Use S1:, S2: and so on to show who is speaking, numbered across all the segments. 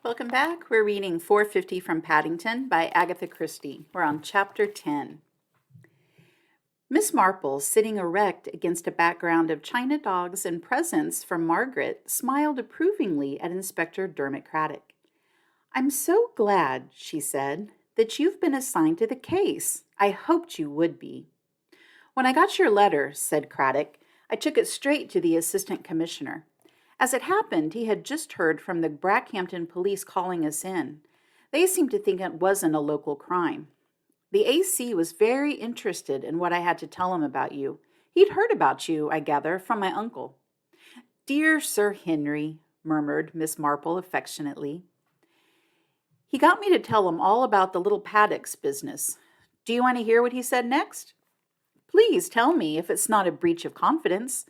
S1: Welcome back. We're reading 450 from Paddington by Agatha Christie. We're on chapter 10. Miss Marple, sitting erect against a background of china dogs and presents from Margaret, smiled approvingly at Inspector Dermot Craddock. "I'm so glad," she said, "that you've been assigned to the case. I hoped you would be." "When I got your letter," said Craddock, "I took it straight to the Assistant Commissioner. As it happened, he had just heard from the Brackhampton police calling us in. They seemed to think it wasn't a local crime. The AC was very interested in what I had to tell him about you. He'd heard about you, I gather, from my uncle." "Dear Sir Henry," murmured Miss Marple affectionately. "He got me to tell him all about the little paddocks business. Do you want to hear what he said next?" "Please tell me, if it's not a breach of confidence."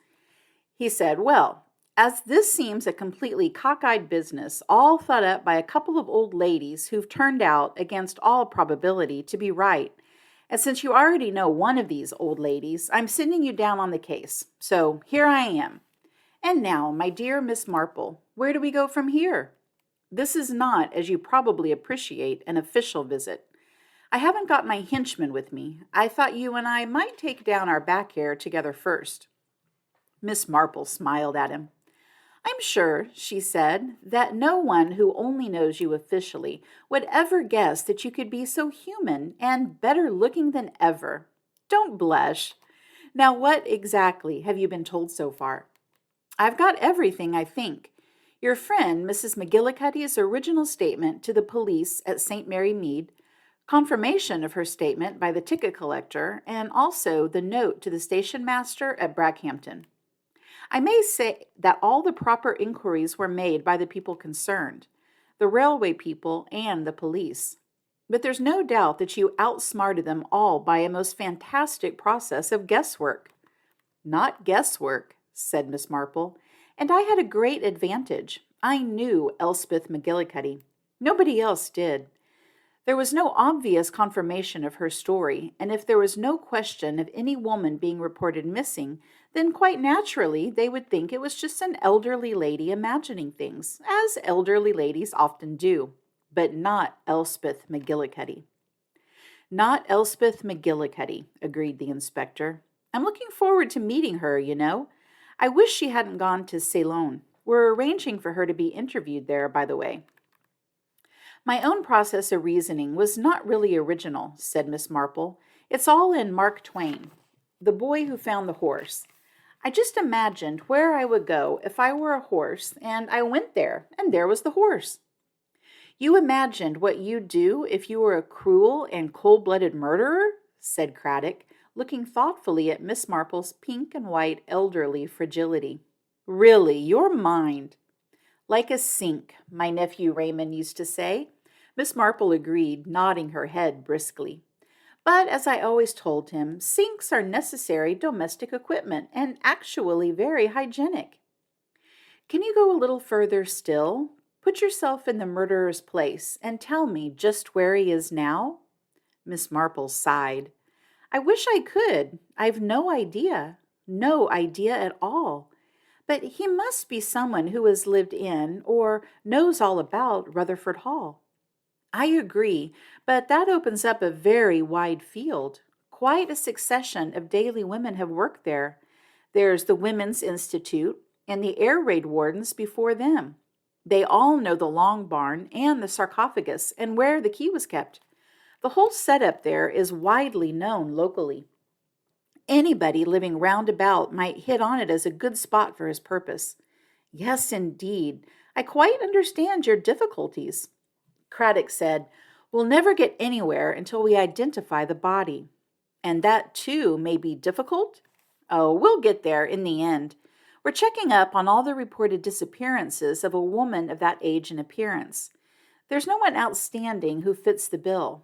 S1: "He said, well, as this seems a completely cockeyed business, all thought up by a couple of old ladies who've turned out, against all probability, to be right, and since you already know one of these old ladies, I'm sending you down on the case. So here I am. And now, my dear Miss Marple, where do we go from here? This is not, as you probably appreciate, an official visit. I haven't got my henchman with me. I thought you and I might take down our back hair together first." Miss Marple smiled at him. "I'm sure," she said, "that no one who only knows you officially would ever guess that you could be so human and better looking than ever. Don't blush. Now, what exactly have you been told so far?" "I've got everything, I think. Your friend, Mrs. McGillicuddy's original statement to the police at St. Mary Mead, confirmation of her statement by the ticket collector, and also the note to the station master at Brackhampton. I may say that all the proper inquiries were made by the people concerned, the railway people and the police. But there's no doubt that you outsmarted them all by a most fantastic process of guesswork." "Not guesswork," said Miss Marple, "and I had a great advantage. I knew Elspeth McGillicuddy. Nobody else did. There was no obvious confirmation of her story, and if there was no question of any woman being reported missing, then quite naturally they would think it was just an elderly lady imagining things, as elderly ladies often do, but not Elspeth McGillicuddy." "Not Elspeth McGillicuddy," agreed the inspector. "I'm looking forward to meeting her, you know. I wish she hadn't gone to Ceylon. We're arranging for her to be interviewed there, by the way." "My own process of reasoning was not really original," said Miss Marple. "It's all in Mark Twain, the boy who found the horse. I just imagined where I would go if I were a horse, and I went there, and there was the horse." "You imagined what you'd do if you were a cruel and cold-blooded murderer?" said Craddock, looking thoughtfully at Miss Marple's pink and white elderly fragility. "Really, your mind—" "Like a sink, my nephew Raymond used to say," Miss Marple agreed, nodding her head briskly. "But, as I always told him, sinks are necessary domestic equipment and actually very hygienic." "Can you go a little further still? Put yourself in the murderer's place and tell me just where he is now?" Miss Marple sighed. "I wish I could. I've no idea at all. But he must be someone who has lived in or knows all about Rutherford Hall." "I agree, but that opens up a very wide field. Quite a succession of daily women have worked there. There's the Women's Institute and the air raid wardens before them. They all know the long barn and the sarcophagus and where the key was kept. The whole setup there is widely known locally. Anybody living round about might hit on it as a good spot for his purpose." "Yes, indeed. I quite understand your difficulties." Craddock said, "We'll never get anywhere until we identify the body." "And that, too, may be difficult?" "Oh, we'll get there in the end. We're checking up on all the reported disappearances of a woman of that age and appearance. There's no one outstanding who fits the bill.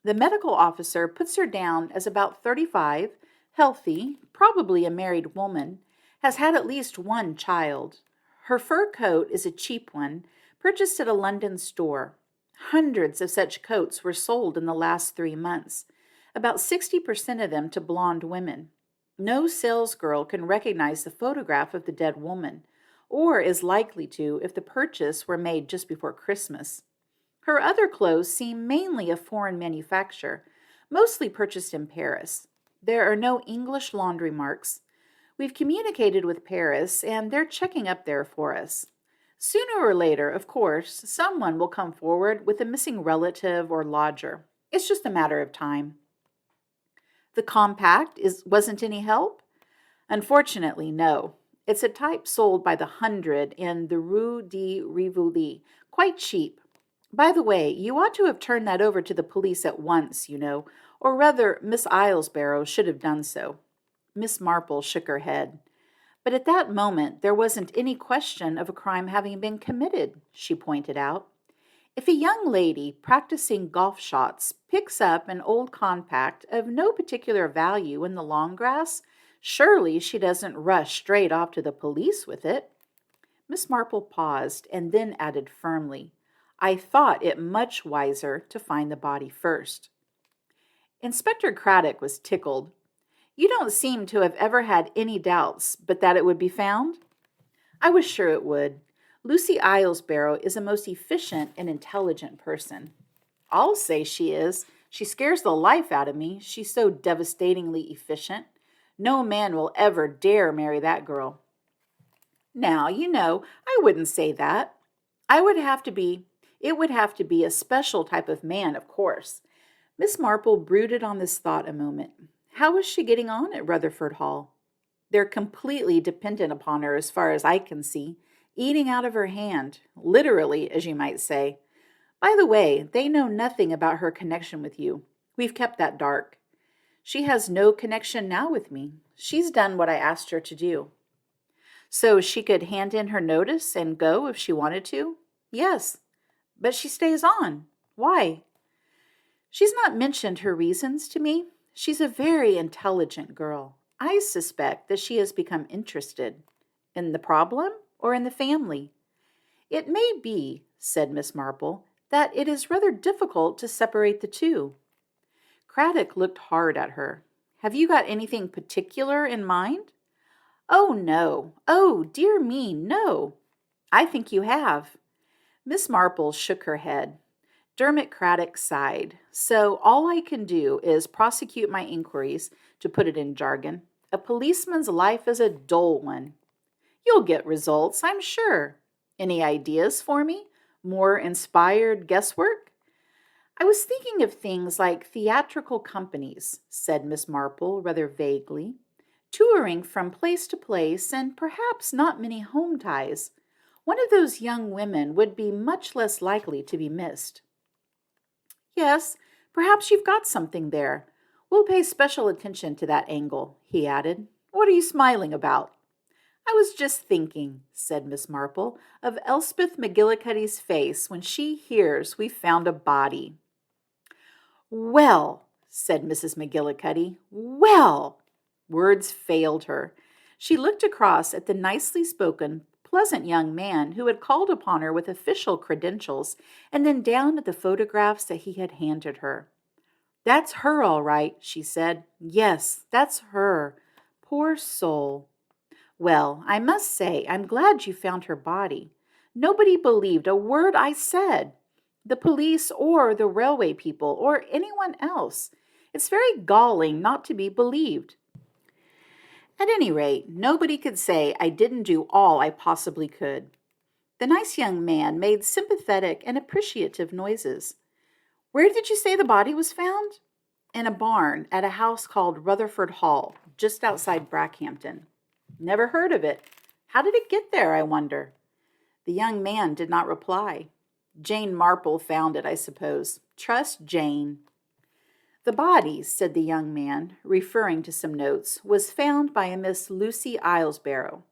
S1: The medical officer puts her down as about 35, healthy, probably a married woman, has had at least one child. Her fur coat is a cheap one, purchased at a London store. Hundreds of such coats were sold in the last 3 months, about 60% of them to blonde women. No salesgirl can recognize the photograph of the dead woman. or is likely to if the purchase were made just before Christmas. Her other clothes seem mainly of foreign manufacture, mostly purchased in Paris. There are no English laundry marks. We've communicated with Paris, and they're checking up there for us. Sooner or later, of course, someone will come forward with a missing relative or lodger. It's just a matter of time. The compact wasn't any help? Unfortunately, no. It's a type sold by the hundred in the Rue de Rivoli, quite cheap. By the way, you ought to have turned that over to the police at once, or rather, Miss Islesborough should have done so. Miss Marple shook her head. But at that moment, there wasn't any question of a crime having been committed, she pointed out. If a young lady practicing golf shots picks up an old compact of no particular value in the long grass, surely she doesn't rush straight off to the police with it. Miss Marple paused and then added firmly, I thought it much wiser to find the body first. Inspector Craddock was tickled. You don't seem to have ever had any doubts but that it would be found? I was sure it would. Lucy Islesborough is a most efficient and intelligent person. I'll say she is. She scares the life out of me. She's so devastatingly efficient. No man will ever dare marry that girl. Now, I wouldn't say that. It would have to be a special type of man, of course. Miss Marple brooded on this thought a moment. How is she getting on at Rutherford Hall? They're completely dependent upon her as far as I can see, eating out of her hand, literally, as you might say. By the way, they know nothing about her connection with you. We've kept that dark. She has no connection now with me. She's done what I asked her to do. So she could hand in her notice and go if she wanted to? Yes. But she stays on. Why? She's not mentioned her reasons to me. She's a very intelligent girl. I suspect that she has become interested. In the problem or in the family? It may be, said Miss Marple, that it is rather difficult to separate the two. Craddock looked hard at her. Have you got anything particular in mind? Oh, no. Oh, dear me, no. I think you have. Miss Marple shook her head. Dermot Craddock sighed. So all I can do is prosecute my inquiries, to put it in jargon. A policeman's life is a dull one. You'll get results, I'm sure. Any ideas for me? More inspired guesswork? I was thinking of things like theatrical companies, said Miss Marple rather vaguely. Touring from place to place and perhaps not many home ties. One of those young women would be much less likely to be missed. Yes, perhaps you've got something there. We'll pay special attention to that angle, he added. What are you smiling about? I was just thinking, said Miss Marple, of Elspeth McGillicuddy's face when she hears we've found a body. Well, said Mrs. McGillicuddy, well! Words failed her. She looked across at the nicely spoken, pleasant young man who had called upon her with official credentials, and then down at the photographs that he had handed her. That's her, all right, she said. Yes, that's her. Poor soul. Well, I must say, I'm glad you found her body. Nobody believed a word I said. The police or the railway people or anyone else. It's very galling not to be believed. At any rate, nobody could say I didn't do all I possibly could. The nice young man made sympathetic and appreciative noises. Where did you say the body was found? In a barn at a house called Rutherford Hall, just outside Brackhampton. Never heard of it. How did it get there, I wonder? The young man did not reply. Jane Marple found it, I suppose. Trust Jane. The body, said the young man, referring to some notes, was found by a Miss Lucy Islesborough.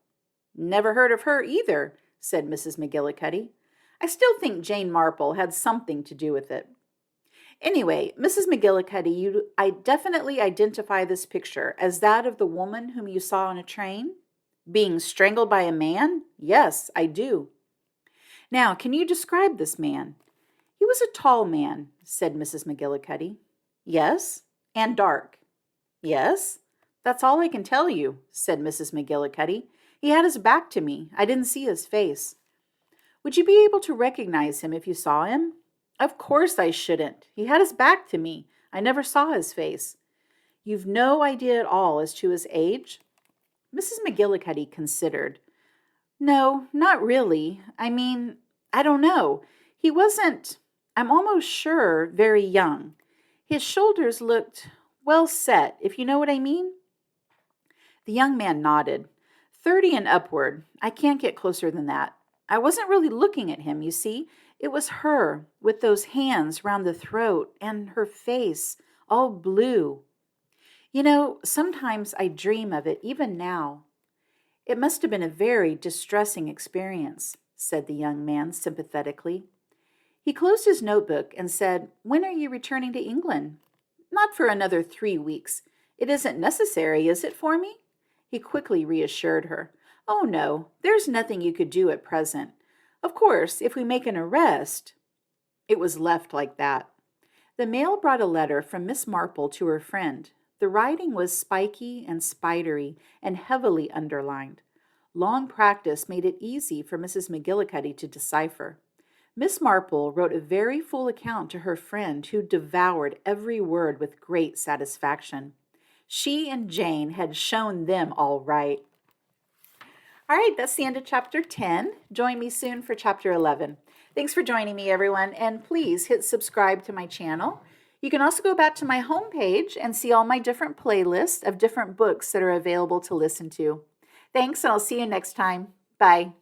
S1: Never heard of her either, said Mrs. McGillicuddy. I still think Jane Marple had something to do with it. Anyway, Mrs. McGillicuddy, I definitely identify this picture as that of the woman whom you saw on a train? Being strangled by a man? Yes, I do. Now, can you describe this man? He was a tall man, said Mrs. McGillicuddy. Yes, and dark. Yes, that's all I can tell you, said Mrs. McGillicuddy. He had his back to me. I didn't see his face. Would you be able to recognize him if you saw him? Of course I shouldn't. He had his back to me. I never saw his face. You've no idea at all as to his age? Mrs. McGillicuddy considered. No, not really. I don't know. He wasn't, I'm almost sure, very young. His shoulders looked well set, if you know what I mean. The young man nodded. 30 and upward. I can't get closer than that. I wasn't really looking at him, you see. It was her, with those hands round the throat, and her face, all blue. You know, sometimes I dream of it, even now. It must have been a very distressing experience, said the young man sympathetically. He closed his notebook and said, When are you returning to England? Not for another 3 weeks. It isn't necessary, is it, for me? He quickly reassured her. Oh, no, there's nothing you could do at present. Of course, if we make an arrest... It was left like that. The mail brought a letter from Miss Marple to her friend. The writing was spiky and spidery and heavily underlined. Long practice made it easy for Mrs. McGillicuddy to decipher. Miss Marple wrote a very full account to her friend, who devoured every word with great satisfaction. She and Jane had shown them all right. All right, that's the end of Chapter 10. Join me soon for Chapter 11. Thanks for joining me, everyone, and please hit subscribe to my channel. You can also go back to my homepage and see all my different playlists of different books that are available to listen to. Thanks, and I'll see you next time. Bye.